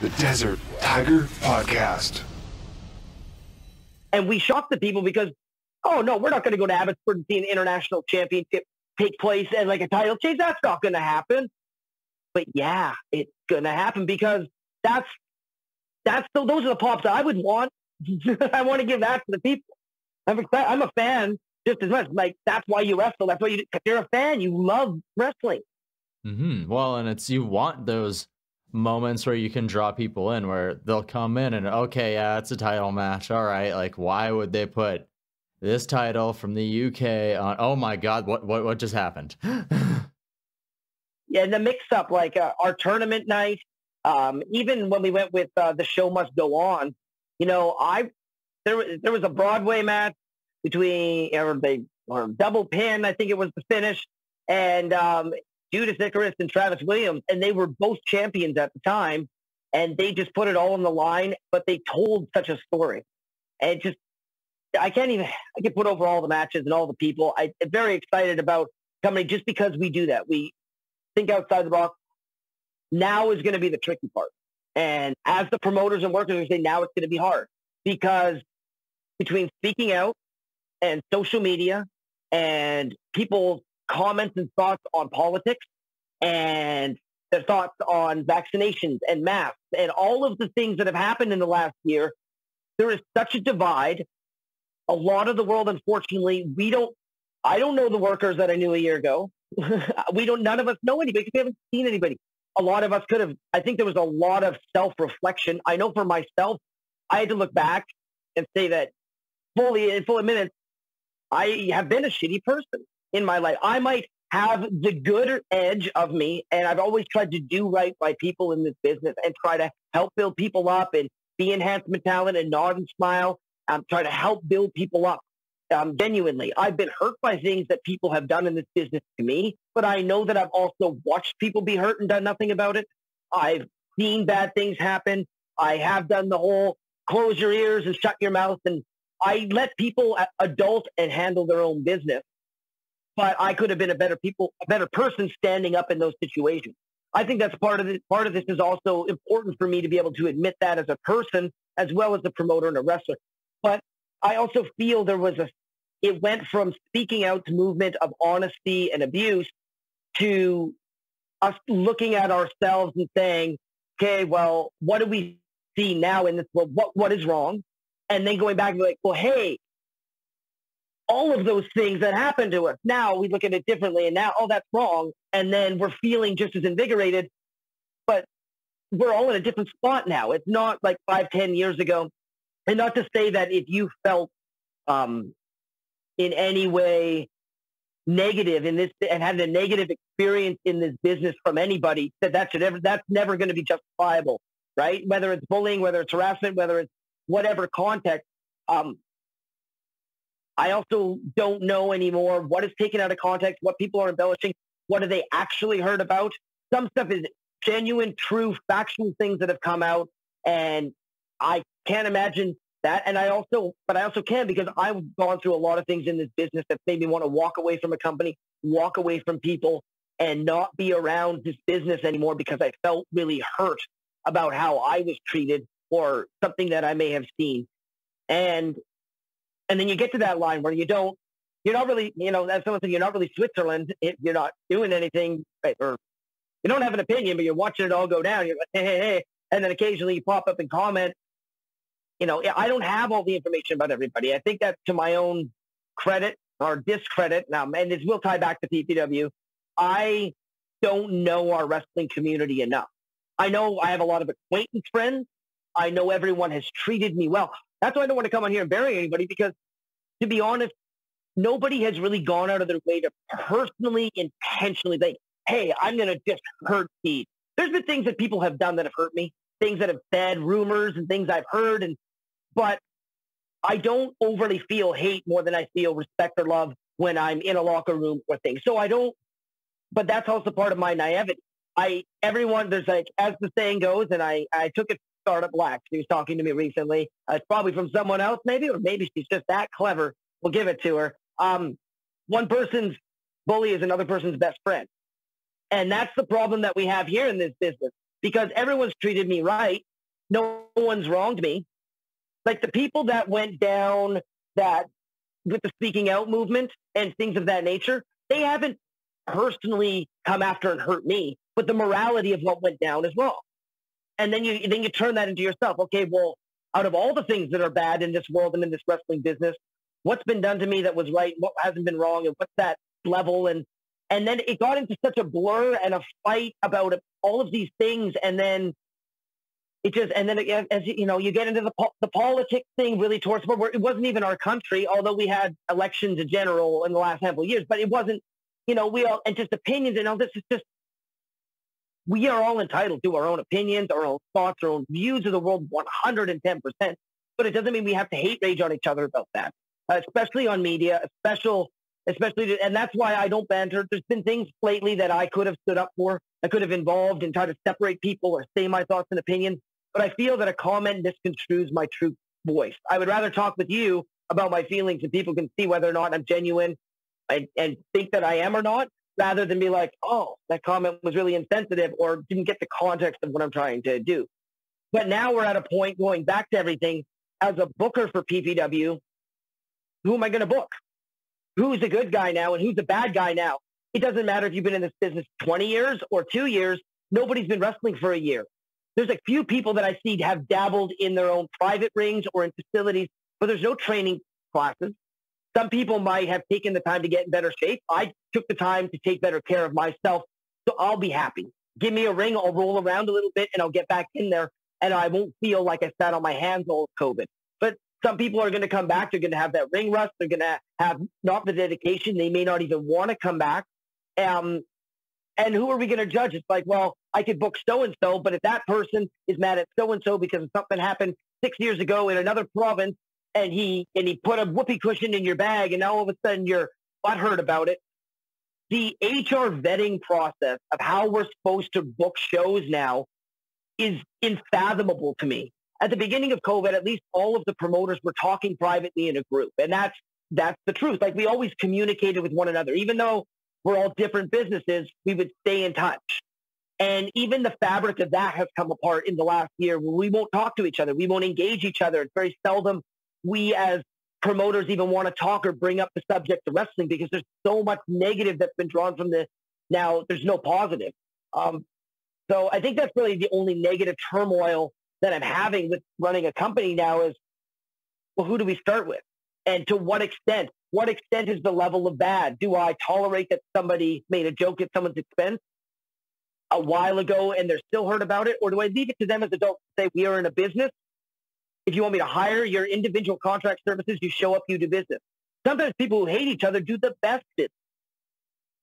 The Desert Tiger Podcast. And we shocked the people because, oh, no, we're not going to go to Abbotsford and see an international championship take place as like a title change. That's not going to happen. But yeah, it's going to happen because those are the pops that I would want. I want to give that to the people. I'm a fan just as much. Like, that's why you wrestle. That's why if you're a fan, you love wrestling. Mm-hmm. Well, and you want those moments where you can draw people in, where they'll come in and, okay, yeah, it's a title match. All right. Like, why would they put this title from the UK on? Oh my God, what just happened? Yeah, and the mix-up, like our tournament night, even when we went with The Show Must Go On, you know, there was a Broadway match between, or double pin, I think it was the finish, and Judas Icarus and Travis Williams, and they were both champions at the time, and they just put it all on the line, but they told such a story. And I can put over all the matches and all the people. I'm very excited about company just because we do that. We think outside the box. Now is going to be the tricky part. And as the promoters and workers, we say now it's going to be hard because between speaking out and social media and people's comments and thoughts on politics and their thoughts on vaccinations and masks and all of the things that have happened in the last year, there is such a divide. A lot of the world, unfortunately, I don't know the workers that I knew a year ago. None of us know anybody because we haven't seen anybody. A lot of us could have, I think there was a lot of self-reflection. I know for myself, I had to look back and say that in full minutes, I have been a shitty person in my life. I might have the good edge of me, and I've always tried to do right by people in this business and try to help build people up and be enhancement talent and nod and smile. Try to help build people up. Genuinely, I've been hurt by things that people have done in this business to me, but I know that I've also watched people be hurt and done nothing about it. I've seen bad things happen. I have done the whole close your ears and shut your mouth, and I let people adult and handle their own business. But I could have been a better person standing up in those situations. I think that's part of it. Part of this is also important for me to be able to admit that as a person, as well as a promoter and a wrestler. But I also feel it went from speaking out to movement of honesty and abuse to us looking at ourselves and saying, okay, well, what do we see now in this world? What is wrong? And then going back and be like, well, hey, all of those things that happened to us, now we look at it differently and now, oh, that's wrong. And then we're feeling just as invigorated, but we're all in a different spot now. It's not like 5-10 years ago. And not to say that if you felt in any way negative in this and had a negative experience in this business from anybody, that's never going to be justifiable, right? Whether it's bullying, whether it's harassment, whether it's whatever context. I also don't know anymore what is taken out of context, what people are embellishing, what have they actually heard about. Some stuff is genuine, true, factual things that have come out, and I can't imagine that. And I also can, because I've gone through a lot of things in this business that made me want to walk away from a company, walk away from people, and not be around this business anymore because I felt really hurt about how I was treated or something that I may have seen. And then you get to that line where you're not really, that's someone saying you're not really Switzerland if you're not doing anything, right? Or you don't have an opinion, but you're watching it all go down. You're like, hey. And then occasionally you pop up and comment. I don't have all the information about everybody. I think that to my own credit or discredit, and this will tie back to PPW, I don't know our wrestling community enough. I know I have a lot of acquaintance friends. I know everyone has treated me well. That's why I don't want to come on here and bury anybody because, to be honest, nobody has really gone out of their way to personally, intentionally think, hey, I'm going to just hurt Steve. There's been things that people have done that have hurt me, things that have said, rumors and things I've heard, but I don't overly feel hate more than I feel respect or love when I'm in a locker room or things. So I don't, but that's also part of my naivety. There's like, as the saying goes, and I took it Startup Black. She was talking to me recently. It's probably from someone else, maybe, or maybe she's just that clever. We'll give it to her. One person's bully is another person's best friend. And that's the problem that we have here in this business. because everyone's treated me right. No one's wronged me. Like the people that went down that with the speaking out movement and things of that nature, they haven't personally come after and hurt me, but the morality of what went down is wrong. And then you turn that into yourself. Okay, well, out of all the things that are bad in this world and in this wrestling business, what's been done to me that was right? What hasn't been wrong? And what's that level? And then it got into such a blur and a fight about all of these things. And then as you know, you get into the politics thing really towards where it wasn't even our country, although we had elections in general in the last handful of years, but it wasn't, you know, and just opinions and all this is just, we are all entitled to our own opinions, our own thoughts, our own views of the world 110%, but it doesn't mean we have to hate rage on each other about that, especially on media, especially, and that's why I don't banter. There's been things lately that I could have stood up for, I could have involved and tried to separate people or say my thoughts and opinions. But I feel that a comment misconstrues my true voice. I would rather talk with you about my feelings and people can see whether or not I'm genuine and think that I am or not, rather than be like, oh, that comment was really insensitive or didn't get the context of what I'm trying to do. But now we're at a point going back to everything. As a booker for PPW, who am I going to book? Who's a good guy now and who's a bad guy now? It doesn't matter if you've been in this business 20 years or 2 years. Nobody's been wrestling for a year. There's a few people that I see have dabbled in their own private rings or in facilities, but there's no training classes. Some people might have taken the time to get in better shape. I took the time to take better care of myself, so I'll be happy. Give me a ring, I'll roll around a little bit, and I'll get back in there, and I won't feel like I sat on my hands all COVID. But some people are going to come back. They're going to have that ring rust. They're going to have not the dedication. They may not even want to come back. And who are we going to judge? It's like, well, I could book so-and-so, but if that person is mad at so-and-so because something happened 6 years ago in another province and he put a whoopee cushion in your bag and now all of a sudden you're butthurt about it. The HR vetting process of how we're supposed to book shows now is unfathomable to me. At the beginning of COVID, at least all of the promoters were talking privately in a group. And that's the truth. Like we always communicated with one another, even though we're all different businesses, we would stay in touch. And even the fabric of that has come apart in the last year where we won't talk to each other. We won't engage each other. It's very seldom we as promoters even want to talk or bring up the subject of wrestling because there's so much negative that's been drawn from this. Now there's no positive. So I think that's really the only negative turmoil that I'm having with running a company now is, well, who do we start with? And to what extent? What extent is the level of bad? Do I tolerate that somebody made a joke at someone's expense a while ago and they're still hurt about it? Or do I leave it to them as adults to say, we are in a business. If you want me to hire your individual contract services, you show up, you do business. Sometimes people who hate each other do the best business,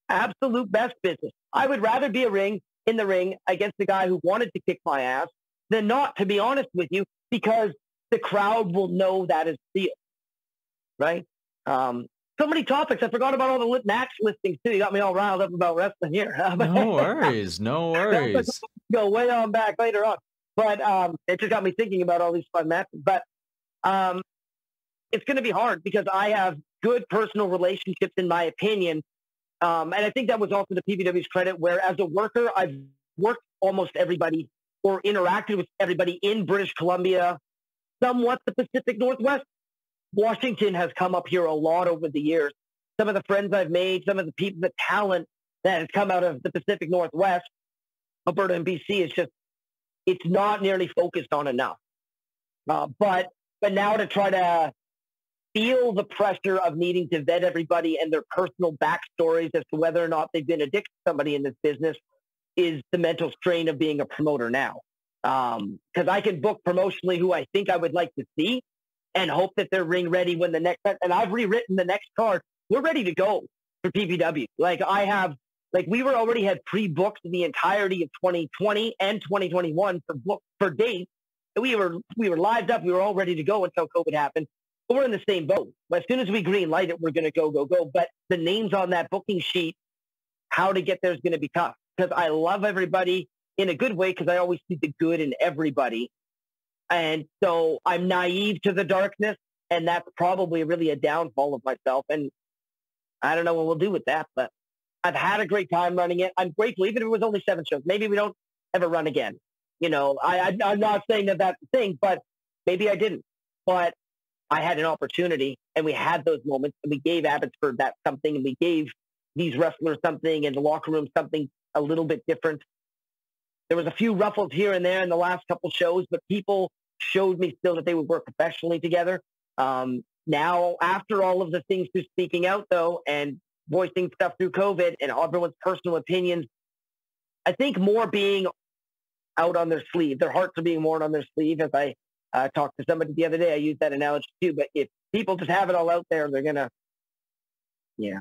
absolute best business. I would rather be in the ring against the guy who wanted to kick my ass than not, to be honest with you, because the crowd will know that is real, right? So many topics. I forgot about all the match listings too. You got me all riled up about wrestling here. No worries. No worries. Go way on back later on. But it just got me thinking about all these fun matches. But it's going to be hard because I have good personal relationships, in my opinion. And I think that was also the PPW's credit, where as a worker, I've worked almost everybody or interacted with everybody in British Columbia, somewhat the Pacific Northwest. Washington has come up here a lot over the years. Some of the friends I've made, some of the people, the talent that has come out of the Pacific Northwest, Alberta and BC, is just, it's not nearly focused on enough. But now to try to feel the pressure of needing to vet everybody and their personal backstories as to whether or not they've been addicted to somebody in this business is the mental strain of being a promoter now. Because I can book promotionally who I think I would like to see and hope that they're ring ready when the next, and I've rewritten the next card. We're ready to go for PPW. We already had pre-booked the entirety of 2020 and 2021 for dates. We were lived up. We were all ready to go until COVID happened. But we're in the same boat. As soon as we green light it, we're going to go. But the names on that booking sheet, how to get there is going to be tough because I love everybody in a good way because I always see the good in everybody. And so I'm naive to the darkness, and that's probably really a downfall of myself. And I don't know what we'll do with that, but I've had a great time running it. I'm grateful, even if it was only 7 shows. Maybe we don't ever run again. I'm not saying that that's the thing, but maybe I didn't. But I had an opportunity, and we had those moments, and we gave Abbotsford that something, and we gave these wrestlers something, and the locker room something a little bit different. There was a few ruffles here and there in the last couple shows, but people showed me still that they would work professionally together. Now, after all of the things through speaking out, though, and voicing stuff through COVID and everyone's personal opinions, I think more being out on their sleeve. Their hearts are being worn on their sleeve. As I talked to somebody the other day, I used that analogy too. But if people just have it all out there, they're going to, yeah.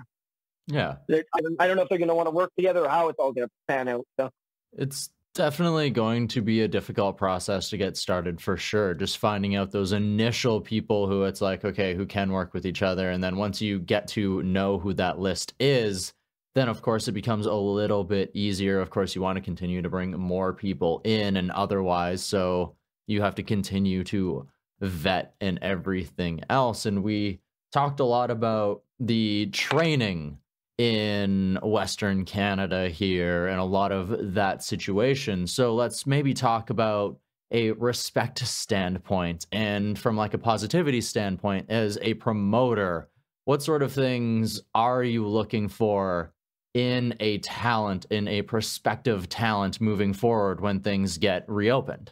I don't know if they're going to want to work together or how it's all going to pan out. So it's definitely going to be a difficult process to get started for sure. Just finding out those initial people who it's like, okay, who can work with each other. And then once you get to know who that list is, then of course it becomes a little bit easier. Of course, you want to continue to bring more people in and otherwise. So you have to continue to vet and everything else. And we talked a lot about the training in Western Canada here and a lot of that situation. So let's maybe talk about a respect standpoint and from like a positivity standpoint as a promoter. What sort of things are you looking for in a talent, in a prospective talent moving forward when things get reopened?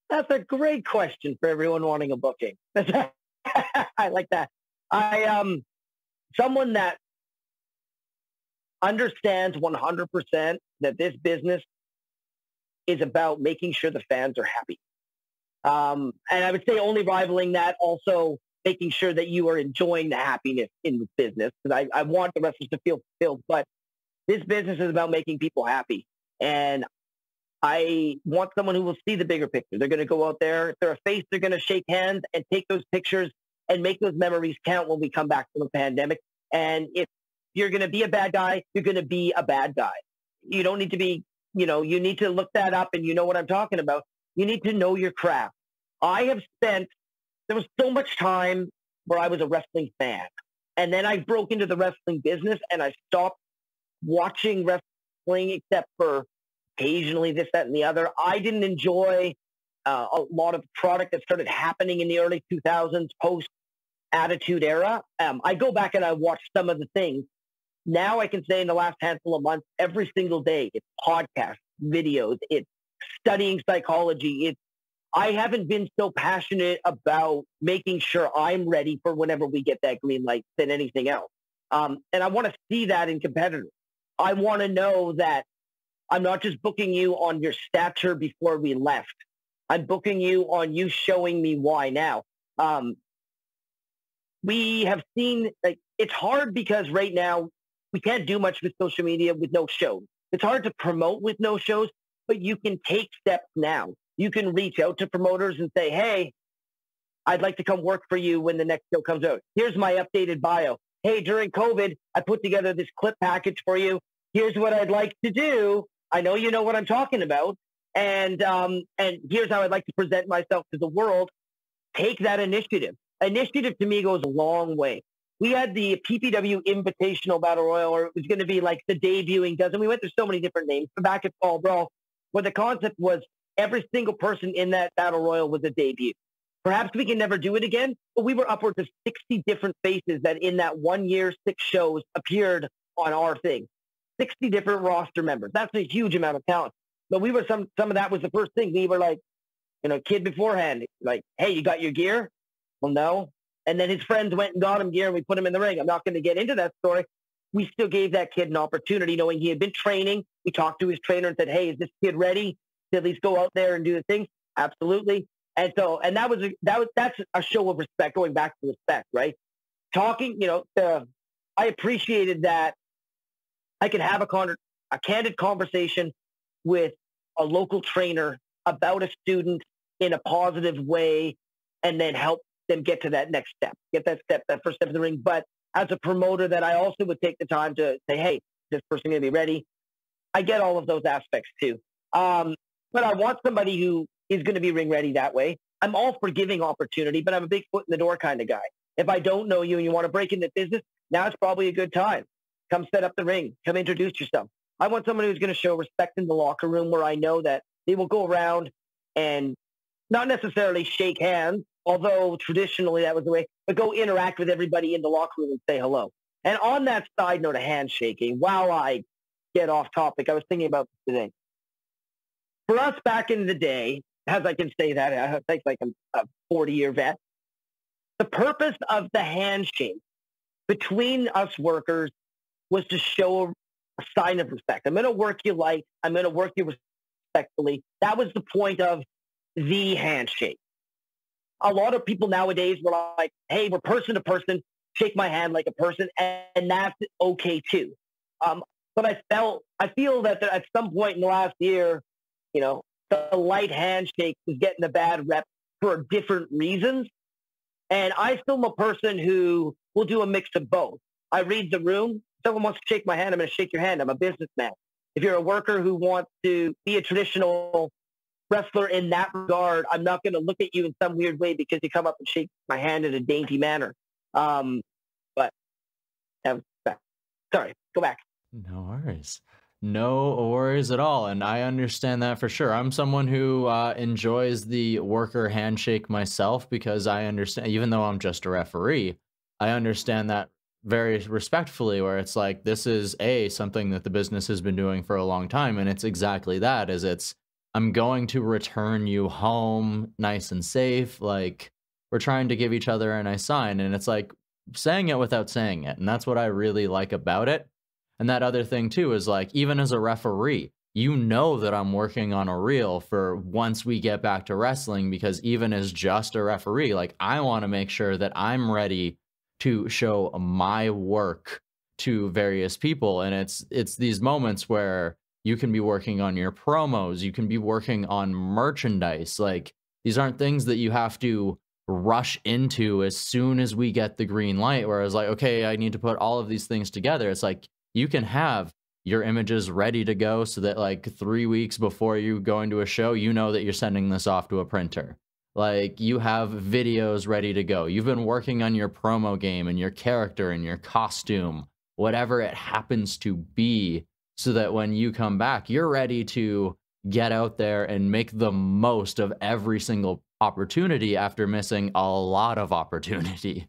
That's a great question for everyone wanting a booking. I like that. Someone that understands 100% that this business is about making sure the fans are happy. And I would say only rivaling that, also making sure that you are enjoying the happiness in the business. Because I want the wrestlers to feel fulfilled, but this business is about making people happy. And I want someone who will see the bigger picture. They're going to go out there. If they're a face, they're going to shake hands and take those pictures and make those memories count when we come back from the pandemic. And if you're going to be a bad guy, you're going to be a bad guy. You don't need to be, you need to look that up and you know what I'm talking about. You need to know your craft. There was so much time where I was a wrestling fan. And then I broke into the wrestling business and I stopped watching wrestling except for occasionally this, that, and the other. I didn't enjoy a lot of product that started happening in the early 2000s post Attitude Era. I go back and I watch some of the things. Now I can say in the last handful of months, every single day, it's podcasts, videos, it's studying psychology. I haven't been so passionate about making sure I'm ready for whenever we get that green light than anything else. And I want to see that in competitors. I want to know that I'm not just booking you on your stature before we left. I'm booking you on you showing me why now. We have seen, it's hard because right now we can't do much with social media with no shows. It's hard to promote with no shows, but you can take steps now. You can reach out to promoters and say, hey, I'd like to come work for you when the next show comes out. Here's my updated bio. Hey, during COVID, I put together this clip package for you. Here's what I'd like to do. I know you know what I'm talking about. And here's how I'd like to present myself to the world. Take that initiative. Initiative to me goes a long way. We had the PPW Invitational Battle Royal, or it was going to be like the debuting dozen. We went through so many different names. Back at Fall Brawl, where the concept was every single person in that Battle Royal was a debut. Perhaps we can never do it again, but we were upwards of 60 different faces that in that 1 year, 6 shows appeared on our thing. 60 different roster members. That's a huge amount of talent. But we were some of that was the first thing. We were like, kid beforehand, like, hey, you got your gear? Well, no. And then his friends went and got him gear and we put him in the ring. I'm not going to get into that story. We still gave that kid an opportunity knowing he had been training. We talked to his trainer and said, hey, is this kid ready to at least go out there and do the things? Absolutely. And so, and that's a show of respect, going back to respect, right? Talking, I appreciated that I could have a candid conversation with a local trainer about a student in a positive way and then help them get to that next step, that first step in the ring. But as a promoter, that I also would take the time to say, hey, this person going to be ready. I get all of those aspects too. But I want somebody who is going to be ring ready that way. I'm all for giving opportunity, but I'm a big foot in the door kind of guy. If I don't know you and you want to break into business, now it's probably a good time. Come set up the ring. Come introduce yourself. I want someone who's going to show respect in the locker room where I know that they will go around and not necessarily shake hands, although traditionally that was the way, but go interact with everybody in the locker room and say hello. And on that side note of handshaking, while I get off topic, I was thinking about this today. For us back in the day, as I can say that, I think like a 40-year vet, the purpose of the handshake between us workers was to show a sign of respect. I'm going to work you light. I'm going to work you respectfully. That was the point of the handshake. A lot of people nowadays were like, hey, we're person to person, shake my hand like a person, and that's okay too. But I feel that at some point in the last year, the light handshake is getting a bad rep for different reasons. And I still am a person who will do a mix of both. I read the room. If someone wants to shake my hand, I'm going to shake your hand. I'm a businessman. If you're a worker who wants to be a traditional wrestler in that regard, I'm not going to look at you in some weird way because you come up and shake my hand in a dainty manner. But sorry, go back. No worries. No worries at all. And I understand that for sure. I'm someone who enjoys the worker handshake myself because I understand, even though I'm just a referee, I understand that very respectfully, where it's like, this is something that the business has been doing for a long time. And it's exactly that, I'm going to return you home nice and safe. Like, we're trying to give each other a nice sign. And it's like saying it without saying it. And that's what I really like about it. And that other thing too is like, even as a referee, that I'm working on a reel for once we get back to wrestling, because even as just a referee, like, I want to make sure that I'm ready to show my work to various people. And it's these moments where you can be working on your promos, you can be working on merchandise. Like, these aren't things that you have to rush into as soon as we get the green light, where it's like, okay, I need to put all of these things together. It's like, you can have your images ready to go so that like 3 weeks before you go into a show, that you're sending this off to a printer. Like, you have videos ready to go. You've been working on your promo game and your character and your costume, whatever it happens to be, so that when you come back, you're ready to get out there and make the most of every single opportunity after missing a lot of opportunity.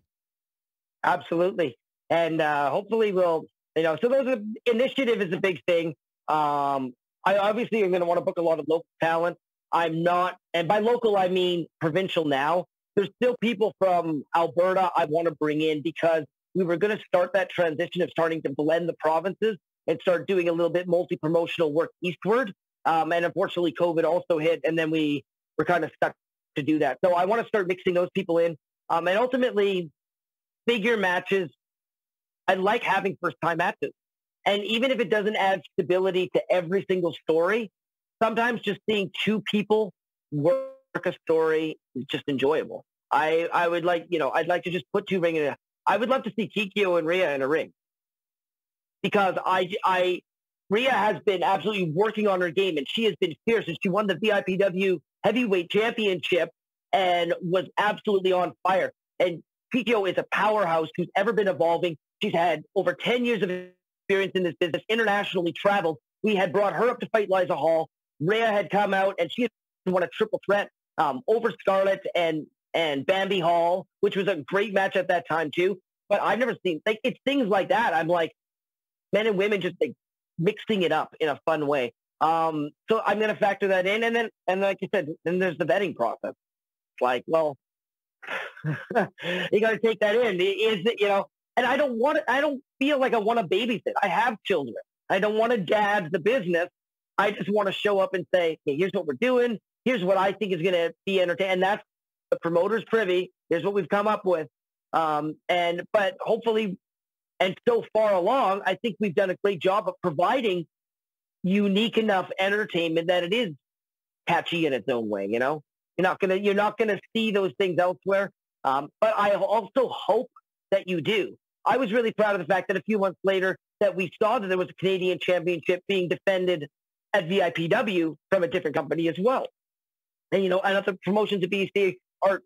Absolutely. And hopefully we'll, so those initiative is a big thing. I obviously am going to want to book a lot of local talent. I'm not, and by local, I mean provincial now. There's still people from Alberta I want to bring in because we were going to start that transition of starting to blend the provinces and start doing a little bit multi-promotional work eastward. And unfortunately, COVID also hit, and then we were kind of stuck to do that. So I want to start mixing those people in. And ultimately, figure matches, I like having first-time matches. And even if it doesn't add stability to every single story, sometimes just seeing two people work a story is just enjoyable. I would like, I'd like to just put two ring in a, I would love to see Kikyo and Rhea in a ring. Because Rhea has been absolutely working on her game, and she has been fierce. And she won the VIPW Heavyweight Championship and was absolutely on fire. And Kikyo is a powerhouse who's ever been evolving. She's had over 10 years of experience in this business, internationally traveled. We had brought her up to fight Liza Hall. Rhea had come out, and she had won a triple threat over Scarlett and Bambi Hall, which was a great match at that time too. But I've never seen, like, it's things like that. I'm like, men and women just like mixing it up in a fun way. So I'm going to factor that in. And like you said, then there's the vetting process. It's like, well, you got to take that in. Is it, and I don't feel like I want to babysit. I have children. I don't want to dad the business. I just want to show up and say, hey, here's what we're doing. Here's what I think is going to be entertaining. And that's the promoter's privy. Here's what we've come up with. But hopefully, and so far along, I think we've done a great job of providing unique enough entertainment that it is catchy in its own way. You're not gonna see those things elsewhere. But I also hope that you do. I was really proud of the fact that a few months later that we saw that there was a Canadian championship being defended at VIPW from a different company as well. And, and other promotions at BC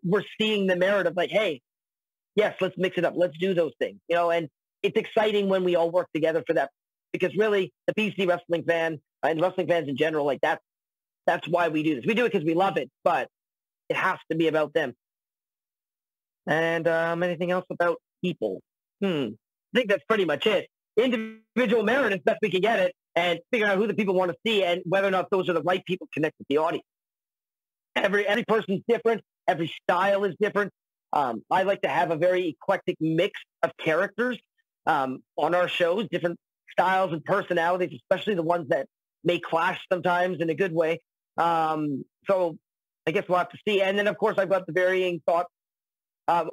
we're seeing the merit of like, hey, yes, let's mix it up. Let's do those things, and it's exciting when we all work together for that, because really the BC wrestling fan and wrestling fans in general, like that's That's why we do this. We do it because we love it, but it has to be about them. And anything else about people? I think that's pretty much it. Individual merit as best we can get it, and figure out who the people want to see and whether or not those are the right people connect with the audience. Every person's different. Every style is different. I like to have a very eclectic mix of characters on our shows, different styles and personalities, especially the ones that may clash sometimes in a good way. So I guess we'll have to see. And then, of course, I've got the varying thoughts.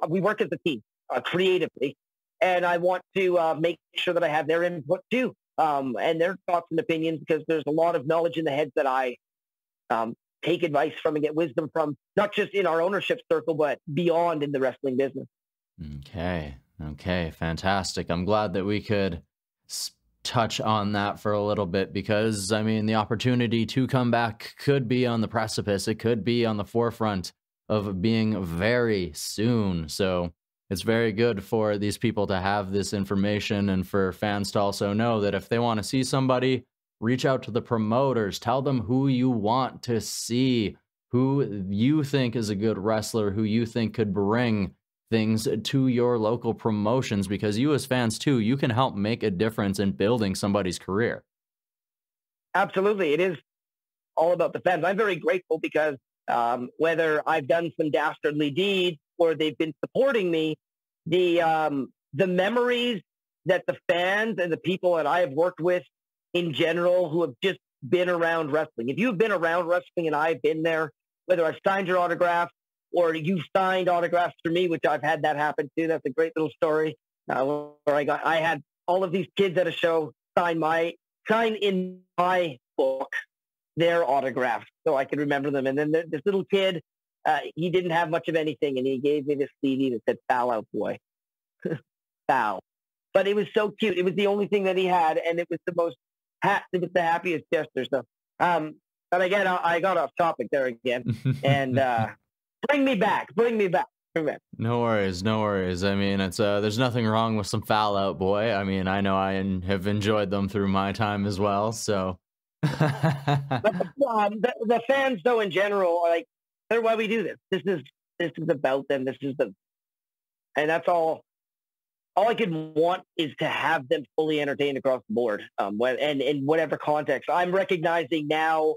We work as a team creatively, and I want to make sure that I have their input too, and their thoughts and opinions, because there's a lot of knowledge in the heads that I take advice from and get wisdom from, not just in our ownership circle, but beyond in the wrestling business. Okay, fantastic. I'm glad that we could touch on that for a little bit, because, I mean, the opportunity to come back could be on the precipice. It could be on the forefront of being very soon. So it's very good for these people to have this information, and for fans to also know that if they want to see somebody, reach out to the promoters, tell them who you want to see, who you think is a good wrestler, who you think could bring things to your local promotions, because you as fans too, you can help make a difference in building somebody's career. Absolutely. It is all about the fans. I'm very grateful because whether I've done some dastardly deeds or they've been supporting me, the memories that the fans and the people that I have worked with in general who have just been around wrestling. If you've been around wrestling and I've been there, whether I've signed your autograph or you've signed autographs for me, which I've had that happen too. That's a great little story. Where I had all of these kids at a show sign in my book their autographs so I could remember them. And then this little kid, he didn't have much of anything, and he gave me this CD that said "Foul Out Boy," foul. But it was so cute. It was the only thing that he had, and it was the most. It was the happiest gesture. So, but again, I got off topic there again, and bring me back. No worries. I mean, it's there's nothing wrong with some Foul Out Boy. I mean, I know I have enjoyed them through my time as well. So, but the fans, though, in general, are like, they're why we do this. This is about them. And that's all. All I could want is to have them fully entertained across the board, and in whatever context. I'm recognizing now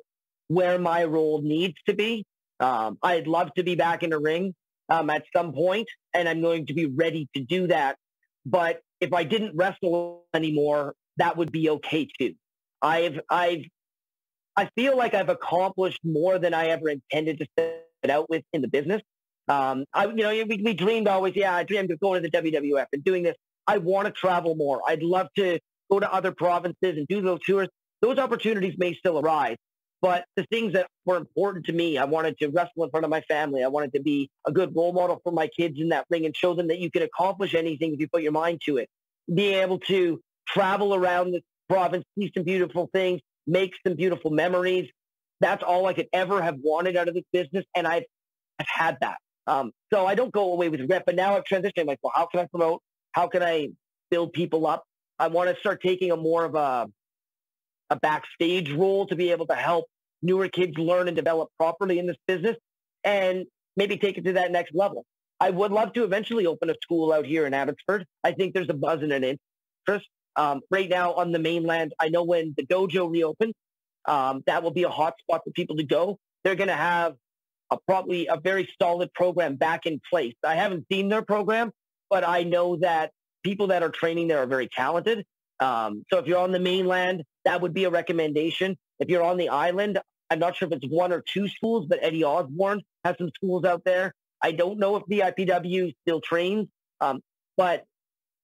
where my role needs to be. I'd love to be back in the ring at some point, and I'm going to be ready to do that. But if I didn't wrestle anymore, that would be okay too. I feel like I've accomplished more than I ever intended to set out with in the business. We dreamed always, I dreamed of going to the WWF and doing this. I want to travel more. I'd love to go to other provinces and do those tours. Those opportunities may still arise, but the things that were important to me, I wanted to wrestle in front of my family. I wanted to be a good role model for my kids in that ring and show them that you can accomplish anything if you put your mind to it. Being able to travel around the province, see some beautiful things, make some beautiful memories. That's all I could ever have wanted out of this business, and I've had that. So I don't go away with regret, but now I've transitioned. I'm like, well, how can I promote? How can I build people up? I want to start taking a more of a backstage role to be able to help newer kids learn and develop properly in this business and maybe take it to that next level. I would love to eventually open a school out here in Abbotsford. I think there's a buzz and an interest. Right now on the mainland, I know when the dojo reopens, that will be a hot spot for people to go. They're going to have probably a very solid program back in place. I haven't seen their program, but I know that people that are training there are very talented. So if you're on the mainland, that would be a recommendation. If you're on the island, I'm not sure if it's one or two schools, but Eddie Osborne has some schools out there. I don't know if the IPW still trains, but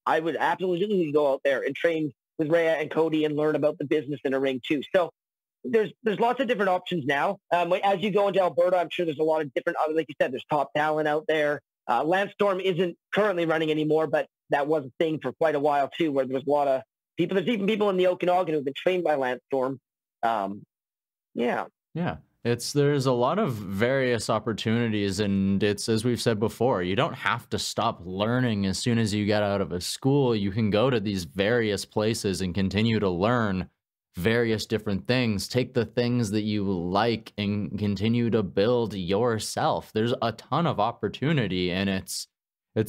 I would absolutely go out there and train with Rhea and Cody and learn about the business in a ring too. So there's lots of different options now. As you go into Alberta, I'm sure there's a lot of different, like you said, there's top talent out there. Lance Storm isn't currently running anymore, but that was a thing for quite a while too, where there was a lot of people. There's even people in the Okanagan who've been trained by Lance Storm. Yeah. There's a lot of various opportunities, and it's, as we've said before, you don't have to stop learning as soon as you get out of a school. You can go to these various places and continue to learn various different things. Take the things that you like and continue to build yourself. There's a ton of opportunity, and it's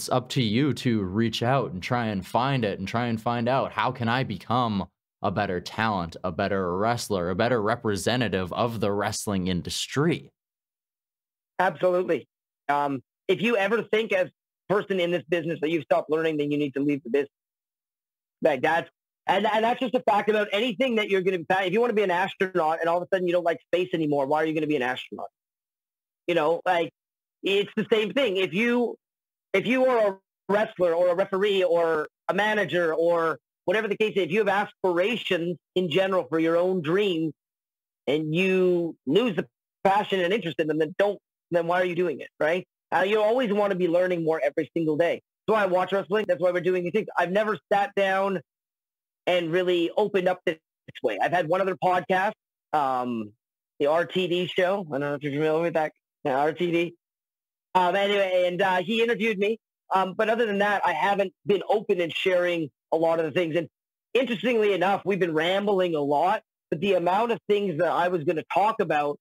up to you to reach out and try and find it and try and find out, how can I become a better talent, a better wrestler, a better representative of the wrestling industry? Absolutely. If you ever think as a person in this business that you've stopped learning, then you need to leave the business. Like that's that's just a fact about anything that you're going to. If you want to be an astronaut and all of a sudden you don't like space anymore, why are you going to be an astronaut? You know, like it's the same thing. If you are a wrestler or a referee or a manager or whatever the case is, if you have aspirations in general for your own dreams and you lose the passion and interest in them, then why are you doing it, right? You always want to be learning more every single day. That's why I watch wrestling. That's why we're doing these things. I've never sat down and really opened up this way. I've had one other podcast, the RTD show. I don't know if you're familiar with that, RTD. Anyway, and he interviewed me. But other than that, I haven't been open and sharing a lot of the things. And interestingly enough, we've been rambling a lot, but the amount of things that I was going to talk about,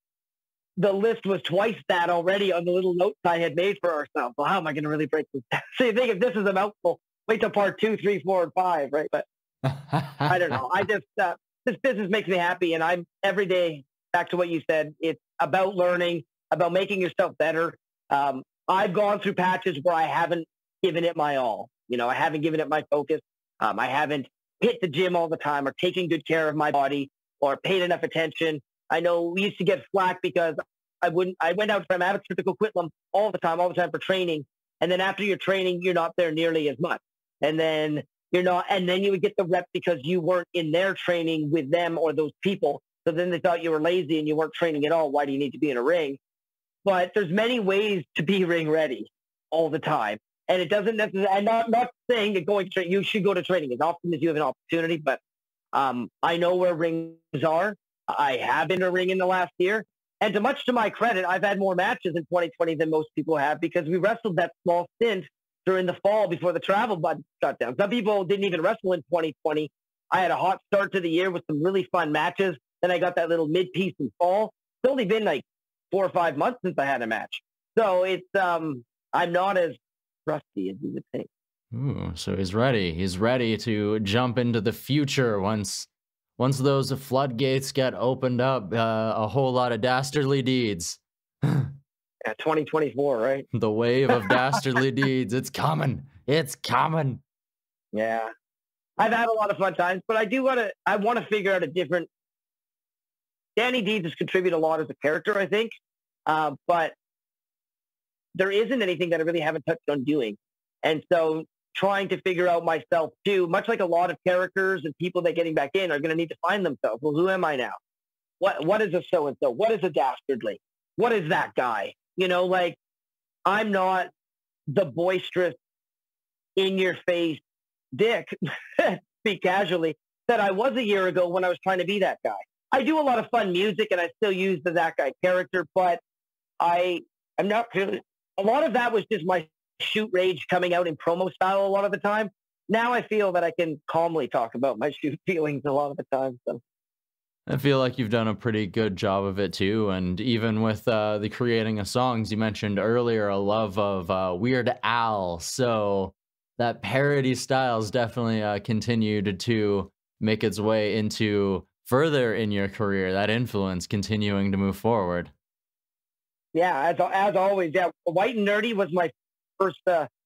the list was twice that already on the little notes I had made for ourselves. Well, how am I going to really break this down? So you think if this is a mouthful, wait till part 2, 3, 4, and 5, right? But I don't know. I just, this business makes me happy. And I'm every day, back to what you said, it's about learning, about making yourself better. I've gone through patches where I haven't given it my all. You know, I haven't given it my focus. I haven't hit the gym all the time or taken good care of my body or paid enough attention. I know we used to get flack because I went out from amateur to Coquitlam all the time for training. And then after your training, you're not there nearly as much. And then you would get the rep because you weren't in their training with them or those people. So then they thought you were lazy and you weren't training at all. Why do you need to be in a ring? But there's many ways to be ring ready all the time. And it doesn't necessarily, I'm not saying that you should go to training as often as you have an opportunity, but I know where rings are. I have been in a ring in the last year. And much to my credit, I've had more matches in 2020 than most people have because we wrestled that small stint during the fall before the travel button shut down. Some people didn't even wrestle in 2020. I had a hot start to the year with some really fun matches. Then I got that little mid-piece in fall. It's only been like 4 or 5 months since I had a match. So it's, I'm not as rusty as you would think. Ooh, so he's ready. He's ready to jump into the future once those floodgates get opened up. A whole lot of dastardly deeds. Yeah, 2024, right? The wave of dastardly deeds. It's coming. It's coming. Yeah. I've had a lot of fun times, but I want to figure out a different. Danni Deeds has contributed a lot as a character, I think. But there isn't anything that I really haven't touched on doing. And so trying to figure out myself too, much like a lot of characters and people that getting back in are going to need to find themselves. Well, who am I now? What is a so-and-so? What is a dastardly? What is that guy? You know, like I'm not the boisterous, in-your-face dick, speak casually, that I was a year ago when I was trying to be that guy. I do a lot of fun music and I still use the that guy character, but I'm not really, a lot of that was just my shoot rage coming out in promo style a lot of the time. Now I feel that I can calmly talk about my shoot feelings a lot of the time. So I feel like you've done a pretty good job of it too. And even with the creating of songs, you mentioned earlier a love of Weird Al. So that parody style's definitely continued to make its way into further in your career, that influence continuing to move forward. Yeah, as always, yeah. White and Nerdy was my first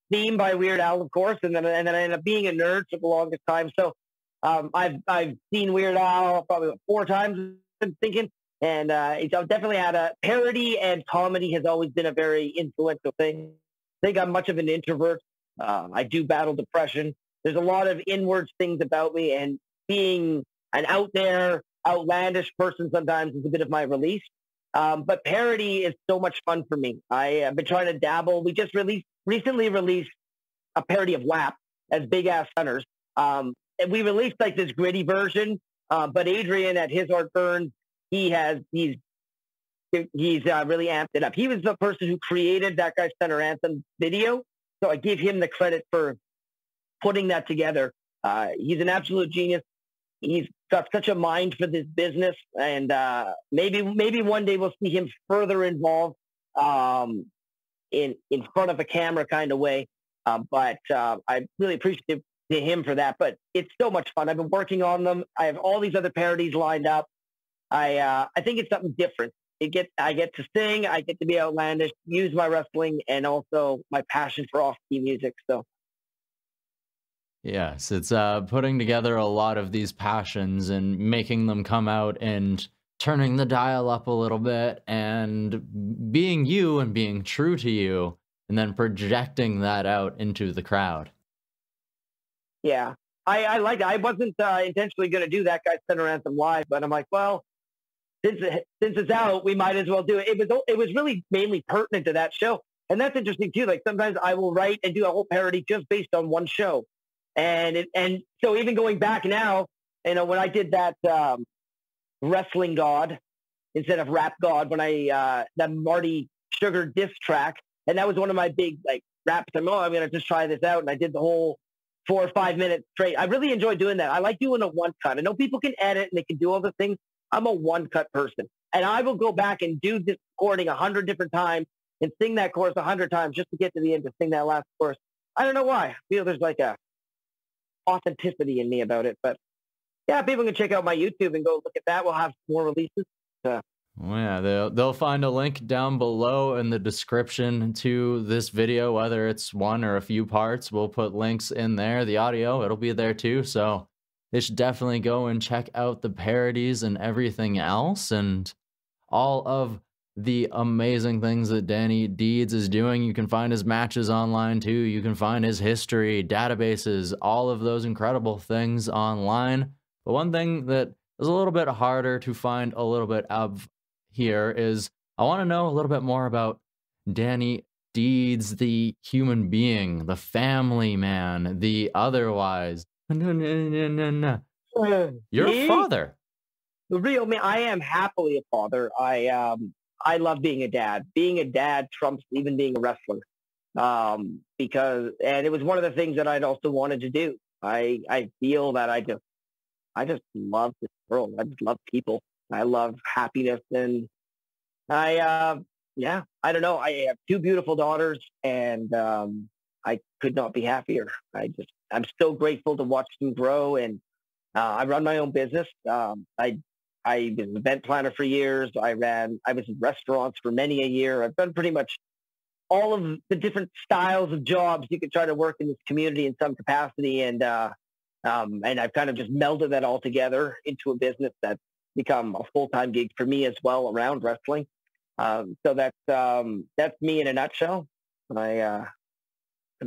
theme by Weird Al, of course, and then I ended up being a nerd for the longest time. So I've seen Weird Al probably 4 times, I'm thinking, and I've definitely had a parody, and comedy has always been a very influential thing. I think I'm much of an introvert. I do battle depression. There's a lot of inward things about me, and being an out there, outlandish person sometimes is a bit of my release. But parody is so much fun for me. I have been trying to dabble. We just recently released a parody of WAP as Big Ass Hunters. And we released like this gritty version. But Adrian at His Art Burns, he's really amped it up. He was the person who created That Guy's Center Anthem video. So I give him the credit for putting that together. He's an absolute genius. He's got such a mind for this business, and maybe one day we'll see him further involved in front of a camera kind of way. But I really appreciate to him for that. But it's so much fun. I've been working on them. I have all these other parodies lined up. I think it's something different. I get to sing, I get to be outlandish, use my wrestling, and also my passion for off-key music. So Yes, it's putting together a lot of these passions and making them come out and turning the dial up a little bit and being you and being true to you and then projecting that out into the crowd. yeah, I like it. I wasn't intentionally going to do that guy's Center Anthem live, but I'm like, well, since it's out, we might as well do it. It was really mainly pertinent to that show, and that's interesting too. Like sometimes I will write and do a whole parody just based on one show, and so even going back now, when I did that Wrestling God instead of Rap God, when I that Marty Sugar diss track, and that was one of my big like raps. I'm going to just try this out, and I did the whole 4 or 5 minutes straight. I really enjoy doing that. I like doing a one cut. I know people can edit and they can do all the things. I'm a one-cut person, and I will go back and do this recording 100 different times and sing that chorus 100 times just to get to the end to sing that last chorus. I don't know why. I feel there's like a authenticity in me about it, but yeah, people can check out my YouTube and go look at that. We'll have more releases. Yeah, they'll find a link down below in the description to this video, whether it's one or a few parts. We'll put links in there. The audio, it'll be there too, so they should definitely go and check out the parodies and everything else and all of the amazing things that Danni Deeds is doing. You can find his matches online too. You can find his history, databases, all of those incredible things online. But one thing that is a little bit harder to find a little bit of here is I want to know a little bit more about Danni Deeds, the human being, the family man, the otherwise. You're a father. The real me. I am happily a father. I love being a dad. Being a dad trumps even being a wrestler. And it was one of the things that I'd also wanted to do. I feel that I just love this world. I just love people. I love happiness, and I don't know. I have 2 beautiful daughters, and I could not be happier. I'm so grateful to watch them grow, and I run my own business. I was an event planner for years. I was in restaurants for many a year. I've done pretty much all of the different styles of jobs you could try to work in this community in some capacity, and I've kind of just melded that all together into a business that's become a full-time gig for me as well around wrestling. So that's me in a nutshell. I'm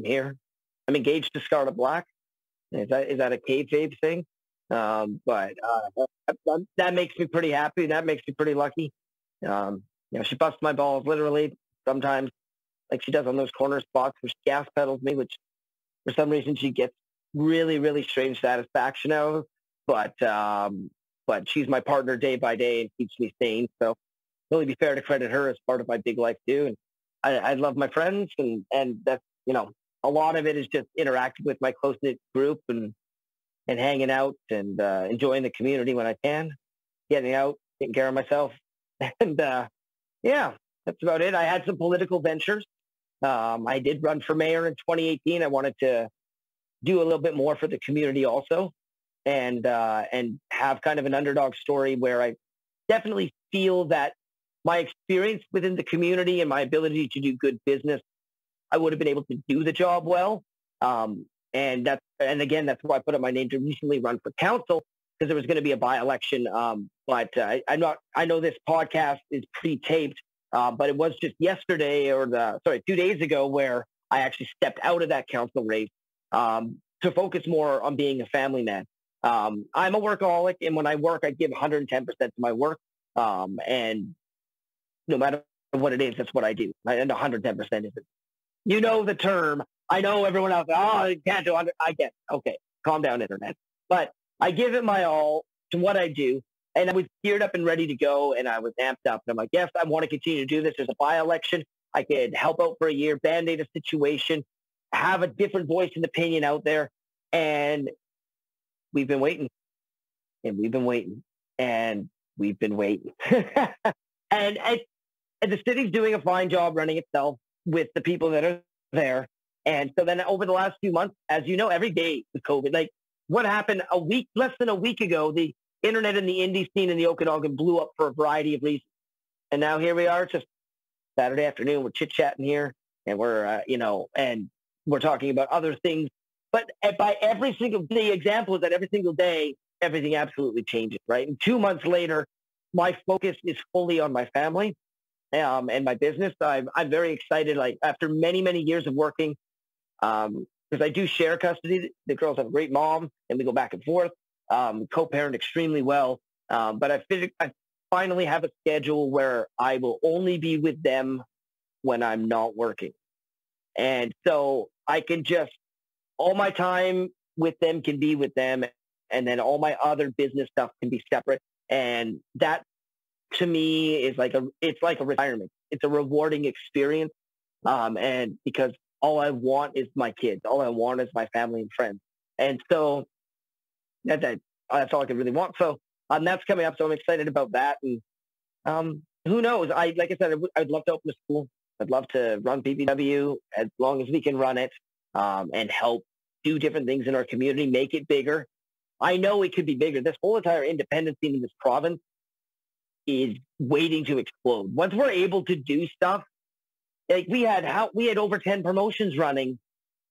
here. I'm engaged to Scarlet Black. Is that a kayfabe thing? But that makes me pretty happy. That makes me pretty lucky. She busts my balls literally sometimes, like she does on those corner spots where she gas pedals me, which for some reason she gets really, really strange satisfaction out of. But she's my partner day by day and keeps me sane. So really be fair to credit her as part of my big life too. And I love my friends, and that's, a lot of it is just interacting with my close-knit group and hanging out and enjoying the community when I can, getting out, taking care of myself. And yeah, that's about it. I had some political ventures. I did run for mayor in 2018. I wanted to do a little bit more for the community also, and have kind of an underdog story where I definitely feel that my experience within the community and my ability to do good business, I would have been able to do the job well. And again, that's why I put up my name to recently run for council, because there was going to be a by-election. But I know this podcast is pre-taped, but it was just yesterday 2 days ago where I actually stepped out of that council race to focus more on being a family man. I'm a workaholic, and when I work, I give 110% to my work. And no matter what it is, that's what I do. And 110% is it. You know the term. I know everyone else. Oh, you can't do 100. I get it. Okay, calm down, internet. But I give it my all to what I do, and I was geared up and ready to go, and I was amped up. And I'm like, yes, I want to continue to do this. There's a by-election. I could help out for a year, band-aid a situation, have a different voice and opinion out there, and we've been waiting. and we've been waiting, and we've been waiting. and, and the city's doing a fine job running itself with the people that are there. And so then over the last few months, as you know, every day with COVID, like what happened less than a week ago, the internet and the indie scene in the Okanagan blew up for a variety of reasons. And now here we are, just Saturday afternoon, we're chit-chatting here, and we're, and we're talking about other things. But by the example is that every single day, everything absolutely changes, right? And 2 months later, my focus is fully on my family and my business. I'm very excited, like after many, many years of working, because I do share custody. The girls have a great mom, and we go back and forth, co-parent extremely well. But I finally have a schedule where I will only be with them when I'm not working. And so I can all my time with them can be with them, and then all my other business stuff can be separate. And that, to me, is it's like a retirement. It's a rewarding experience. And because all I want is my kids. All I want is my family and friends. And so that's all I can really want. So that's coming up. So I'm excited about that. And who knows? Like I said, I'd love to open a school. I'd love to run PPW as long as we can run it, and help do different things in our community, make it bigger. I know it could be bigger. This whole entire independent scene in this province is waiting to explode. Once we're able to do stuff, like we had over 10 promotions running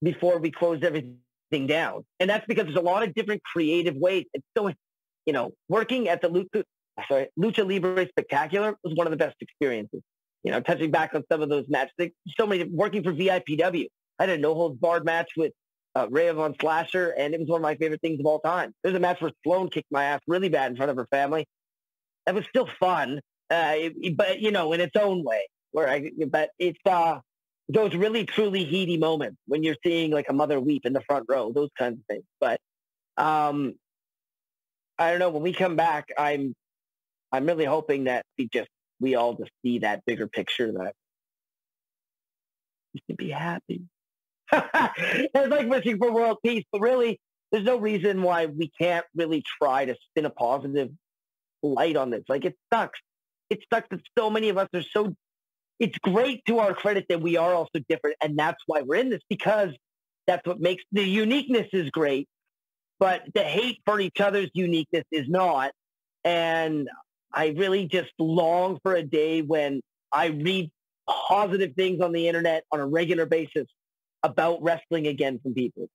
before we closed everything down. And that's because there's a lot of different creative ways. It's so, working at the Lucha Libre Spectacular was one of the best experiences. Touching back on some of those matches, working for VIPW. I had a no-holds-barred match with Rhea Von Slasher, and it was one of my favorite things of all time. There's a match where Sloane kicked my ass really bad in front of her family. That was still fun, but in its own way. But it's those really truly heady moments when you're seeing like a mother weep in the front row, those kinds of things. But I don't know. When we come back, I'm really hoping that we all just see that bigger picture, that we can be happy. It's like wishing for world peace, but really, there's no reason why we can't really try to spin a positive light on this. Like, it sucks. It sucks that so many of us are so. It's great to our credit that we are also different, and that's why we're in this, because that's what makes the uniqueness is great, but the hate for each other's uniqueness is not. And I really just long for a day when I read positive things on the internet on a regular basis about wrestling again from people,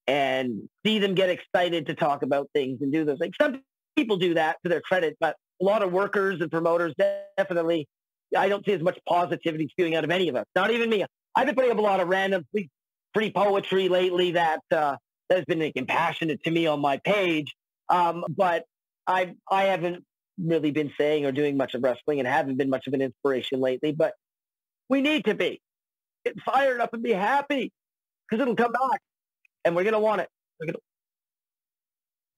and see them get excited to talk about things and do those. Like, some people do that to their credit, but a lot of workers and promoters definitely, I don't see as much positivity spewing out of any of us. Not even me. I've been putting up a lot of random free poetry lately that has been impassionate to me on my page. But I haven't really been saying or doing much of wrestling, and haven't been much of an inspiration lately. But we need to be. Get fired up and be happy, because it'll come back, and we're going to want it.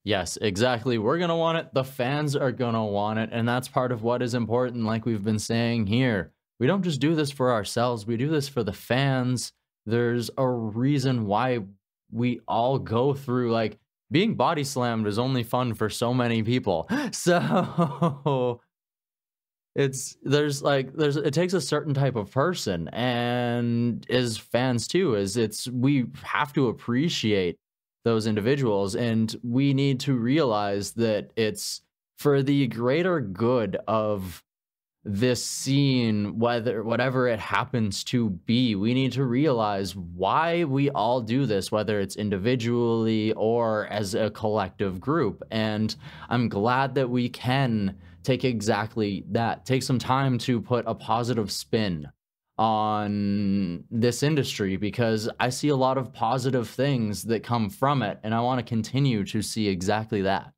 Yes, exactly. We're going to want it. The fans are going to want it. And that's part of what is important, like we've been saying here. We don't just do this for ourselves. We do this for the fans. There's a reason why we all go through, like, being body slammed is only fun for so many people. So it takes a certain type of person, and as fans too, we have to appreciate those individuals, and we need to realize that it's for the greater good of this scene, whatever it happens to be. We need to realize why we all do this, whether it's individually or as a collective group. And I'm glad that we can take exactly that, take some time to put a positive spin on this industry, because I see a lot of positive things that come from it, and I want to continue to see exactly that.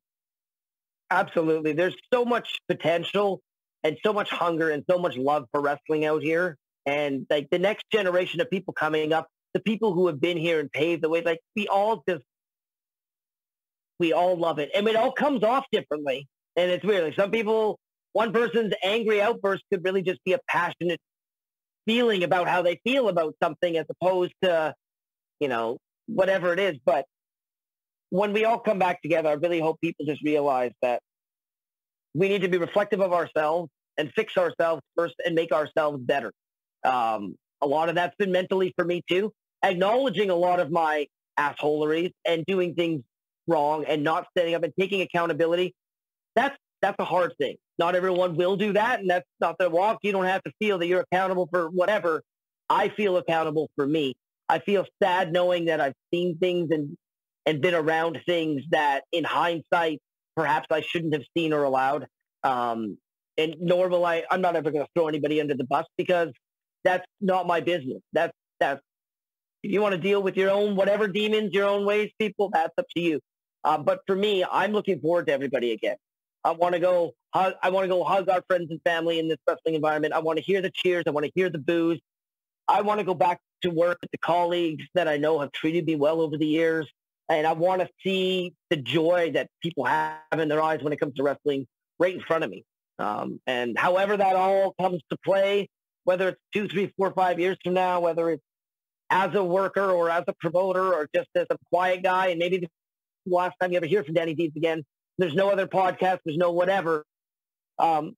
Absolutely. There's so much potential and so much hunger and so much love for wrestling out here. And like the next generation of people coming up, the people who have been here and paved the way, like we all love it. And it all comes off differently. And it's weird. Like some people, one person's angry outburst could really just be a passionate feeling about how they feel about something, as opposed to, whatever it is. But when we all come back together, I really hope people just realize that we need to be reflective of ourselves and fix ourselves first and make ourselves better. A lot of that's been mentally for me too, acknowledging a lot of my assholeries and doing things wrong and not standing up and taking accountability. That's a hard thing. Not everyone will do that, and that's not their walk. You don't have to feel that you're accountable for whatever. I feel accountable for me. I feel sad knowing that I've seen things and been around things that in hindsight, perhaps I shouldn't have seen or allowed. And nor will I'm not ever going to throw anybody under the bus because that's not my business. That's, if you want to deal with your own, whatever demons, your own ways, people, that's up to you. But for me, I'm looking forward to everybody again. I want to go hug our friends and family in this wrestling environment. I want to hear the cheers. I want to hear the boos. I want to go back to work with the colleagues that I know have treated me well over the years. And I want to see the joy that people have in their eyes when it comes to wrestling right in front of me. And however that all comes to play, whether it's 2, 3, 4, 5 years from now, whether it's as a worker or as a promoter or just as a quiet guy, and maybe the last time you ever hear from Danni Deeds again, there's no other podcast, there's no whatever. I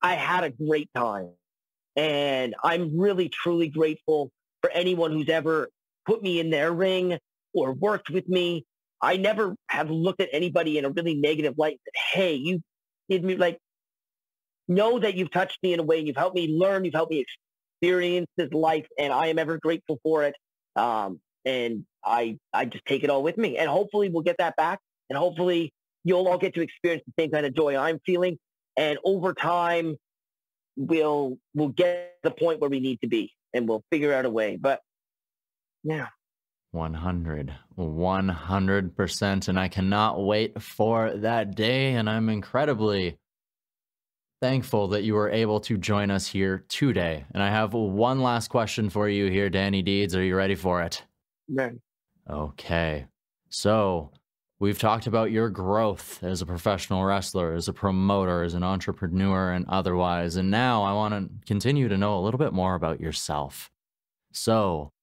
had a great time. And I'm really, truly grateful for anyone who's ever put me in their ring or worked with me. I never have looked at anybody in a really negative light and said, hey, you did me, like, know that you've touched me in a way, you've helped me learn, you've helped me experience this life, and I am ever grateful for it. And I just take it all with me. And hopefully we'll get that back. And hopefully you'll all get to experience the same kind of joy I'm feeling. And over time, we'll get to the point where we need to be, and we'll figure out a way. But yeah. 100%. And I cannot wait for that day. And I'm incredibly thankful that you were able to join us here today. And I have one last question for you here, Danni Deeds. Are you ready for it? Ready. Okay. So we've talked about your growth as a professional wrestler, as a promoter, as an entrepreneur, and otherwise. And now I want to continue to know a little bit more about yourself. So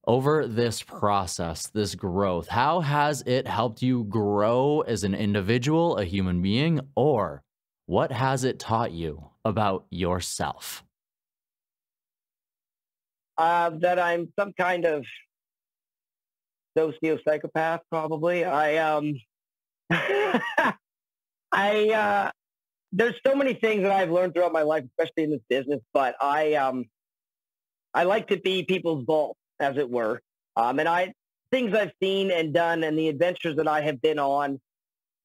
over this process, this growth, how has it helped you grow as an individual, a human being, or what has it taught you about yourself? That I'm some kind of sociopsychopath, probably. There's so many things that I've learned throughout my life, especially in this business, but I like to be people's boss, as it were. And things I've seen and done and the adventures that I have been on,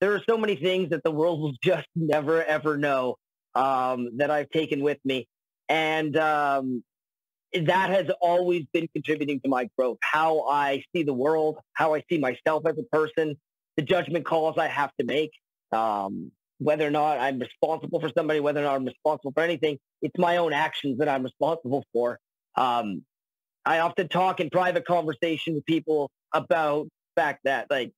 there are so many things that the world will just never, ever know that I've taken with me. And that has always been contributing to my growth, how I see the world, how I see myself as a person, the judgment calls I have to make, whether or not I'm responsible for somebody, whether or not I'm responsible for anything. It's my own actions that I'm responsible for. I often talk in private conversation with people about the fact that, like,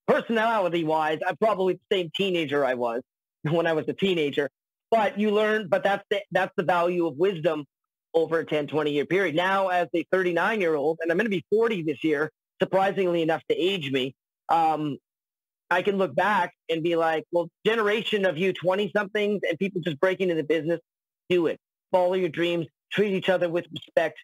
personality-wise, I'm probably the same teenager I was when I was a teenager. But you learn, but that's the value of wisdom over a 10, 20-year period. Now, as a 39-year-old, and I'm going to be 40 this year, surprisingly enough to age me, I can look back and be like, well, generation of you 20-somethings and people just breaking into the business, do it. Follow your dreams, treat each other with respect,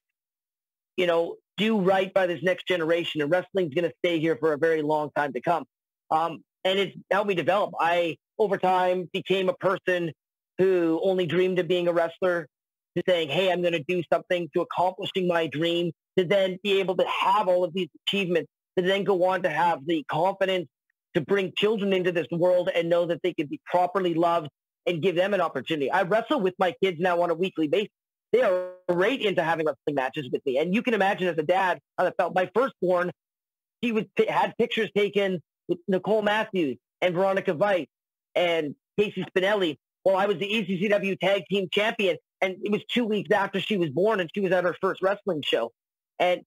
do right by this next generation. And wrestling's going to stay here for a very long time to come. And it's helped me develop. I, over time, became a person who only dreamed of being a wrestler, to saying, hey, I'm going to do something, to accomplishing my dream, to then be able to have all of these achievements, to then go on to have the confidence to bring children into this world and know that they can be properly loved and give them an opportunity. I wrestle with my kids now on a weekly basis. They are right into having wrestling matches with me. And you can imagine as a dad how that felt. My firstborn, she had pictures taken with Nicole Matthews and Veronica Weiss and Casey Spinelli. Well, I was the ECCW Tag Team Champion. And it was 2 weeks after she was born and she was at her first wrestling show. And,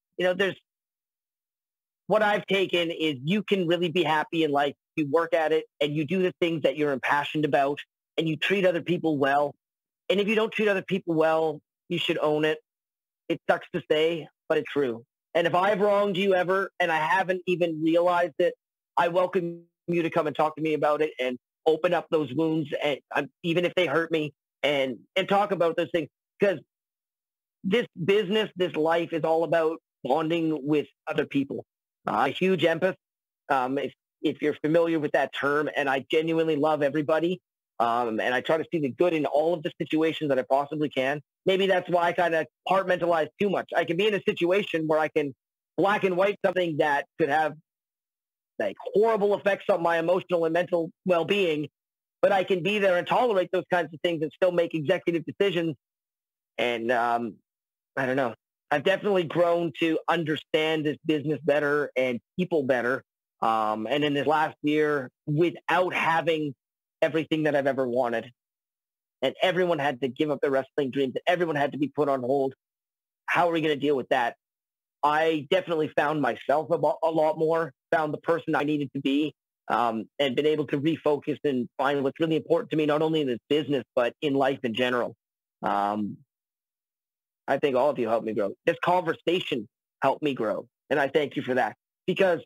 what I've taken is you can really be happy in life. You work at it and you do the things that you're impassioned about and you treat other people well. And if you don't treat other people well, you should own it. It sucks to say, but it's true. And if I've wronged you ever and I haven't even realized it, I welcome you to come and talk to me about it and open up those wounds, and even if they hurt me, and talk about those things. Because this business, this life is all about bonding with other people. A huge empath, if you're familiar with that term, and I genuinely love everybody. And I try to see the good in all of the situations that I possibly can. Maybe that's why I kind of compartmentalize too much. I can be in a situation where I can black and white something that could have like horrible effects on my emotional and mental well-being, but I can be there and tolerate those kinds of things and still make executive decisions. And I don't know. I've definitely grown to understand this business better and people better. And in this last year, without having everything that I've ever wanted, and everyone had to give up their wrestling dreams, and everyone had to be put on hold. How are we going to deal with that? I definitely found myself a lot more, found the person I needed to be, and been able to refocus and find what's really important to me, not only in this business, but in life in general. I think all of you helped me grow. This conversation helped me grow, and I thank you for that, because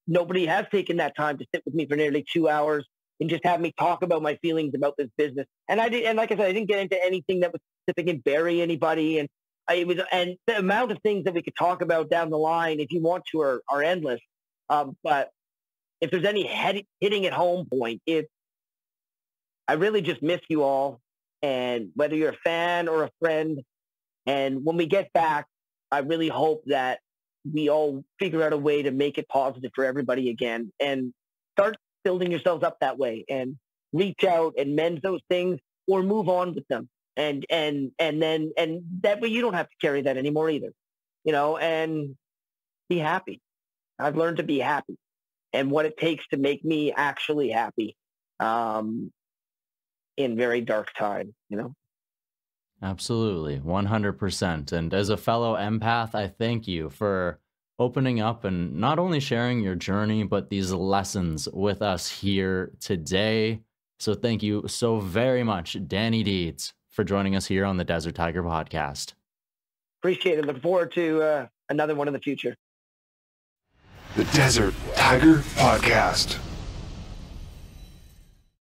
nobody has taken that time to sit with me for nearly 2 hours and just have me talk about my feelings about this business. And I did, and like I said, I didn't get into anything that was specific and bury anybody. And and the amount of things that we could talk about down the line, if you want to, are endless. But if there's any hitting at home point, I really just miss you all. And whether you're a fan or a friend, and when we get back, I really hope that we all figure out a way to make it positive for everybody again, and start building yourselves up that way, and reach out and mend those things or move on with them. And that way you don't have to carry that anymore either, and be happy. I've learned to be happy, and what it takes to make me actually happy, in very dark times, Absolutely, 100%. And as a fellow empath, I thank you for opening up and not only sharing your journey, but these lessons with us here today. So thank you so very much, Danni Deeds, for joining us here on the Desert Tiger Podcast. Appreciate it. Look forward to another one in the future. The Desert Tiger Podcast.